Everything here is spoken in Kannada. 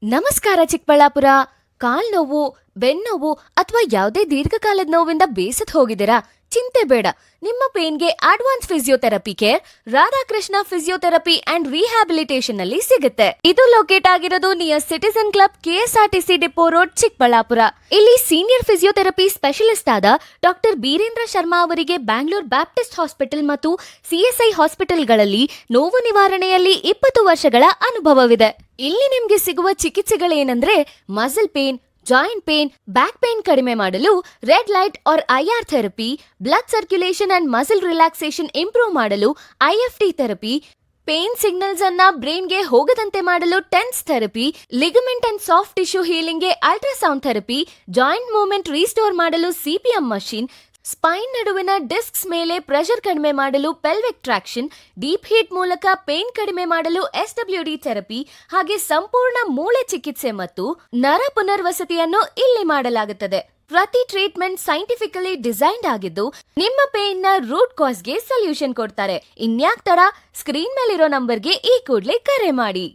ನಮಸ್ಕಾರ ಚಿಕ್ಕಬಳ್ಳಾಪುರ. ಕಾಲ್ ನೋವು, ಬೆನ್ನೋವು ಅಥವಾ ಯಾವುದೇ ದೀರ್ಘಕಾಲದ ನೋವಿಂದ ಬೇಸತ್ ಹೋಗಿದ್ದೀರಾ? ಚಿಂತೆ ಬೇಡ. ನಿಮ್ಮ ಪೇನ್ಗೆ advance physiotherapy care Radhakrishna physiotherapy and rehabilitation ನಲ್ಲಿ ಸಿಗುತ್ತೆ. ಇದು ಲೊಕೇಟ್ ಆಗಿರೋದು near citizen club, KSRTC depot road, Chikkaballapur. ಇಲ್ಲಿ ಸೀನಿಯರ್ ಫಿಸಿಯೋಥೆರಪಿ ಸ್ಪೆಷಲಿಸ್ಟ್ ಆದ ಡಾಕ್ಟರ್ ಬೀರೇಂದ್ರ ಶರ್ಮಾ ಅವರಿಗೆ ಬ್ಯಾಂಗ್ಳೂರ್ ಬ್ಯಾಪ್ಟಿಸ್ಟ್ ಹಾಸ್ಪಿಟಲ್ ಮತ್ತು ಸಿಎಸ್ಐ ಹಾಸ್ಪಿಟಲ್ಗಳಲ್ಲಿ ನೋವು ನಿವಾರಣೆಯಲ್ಲಿ 20 ವರ್ಷಗಳ ಅನುಭವವಿದೆ. ಇಲ್ಲಿ ನಿಮ್ಗೆ ಸಿಗುವ ಚಿಕಿತ್ಸೆಗಳೇನೆಂದ್ರೆ muscle pain, joint pain, back pain ಕಡಿಮೆ ಮಾಡಲು red light or IR therapy, blood circulation and muscle relaxation improve ಮಾಡಲು ಐಎಫ್ಟಿ ಥೆರಪಿ, ಪೇನ್ ಸಿಗ್ನಲ್ಸ್ ಅನ್ನ ಬ್ರೈನ್ಗೆ ಹೋಗದಂತೆ ಮಾಡಲು TENS therapy, ligament and soft tissue ಹೀಲಿಂಗ್ಗೆ ultrasound therapy, joint movement restore ಮಾಡಲು ಸಿಪಿಎಂ ಮಷೀನ್, ಸ್ಪೈನ್ ನಡುವಿನ ಡಿಸ್ಕ್ಸ್ ಮೇಲೆ ಪ್ರೆಷರ್ ಕಡಿಮೆ ಮಾಡಲು ಪೆಲ್ವಿಕ್ ಟ್ರಾಕ್ಷನ್, ಡೀಪ್ ಹೀಟ್ ಮೂಲಕ ಪೇನ್ ಕಡಿಮೆ ಮಾಡಲು ಎಸ್ಡಬ್ಲ್ಯೂಡಿ ಥೆರಪಿ, ಹಾಗೆ ಸಂಪೂರ್ಣ ಮೂಳೆ ಚಿಕಿತ್ಸೆ ಮತ್ತು ನರ ಪುನರ್ವಸತಿಯನ್ನು ಇಲ್ಲಿ ಮಾಡಲಾಗುತ್ತದೆ. ಪ್ರತಿ ಟ್ರೀಟ್ಮೆಂಟ್ ಸೈಂಟಿಫಿಕಲಿ ಡಿಸೈನ್ಡ್ ಆಗಿದ್ದು ನಿಮ್ಮ ಪೇನ್ ನ ರೂಟ್ ಕಾಸ್ಗೆ ಸೊಲ್ಯೂಷನ್ ಕೊಡ್ತಾರೆ. ಇನ್ಯಾಕ್ ತಡ, ಸ್ಕ್ರೀನ್ ಮೇಲಿರೋ ನಂಬರ್ಗೆ ಈ ಕೂಡಲೇ ಕರೆ ಮಾಡಿ.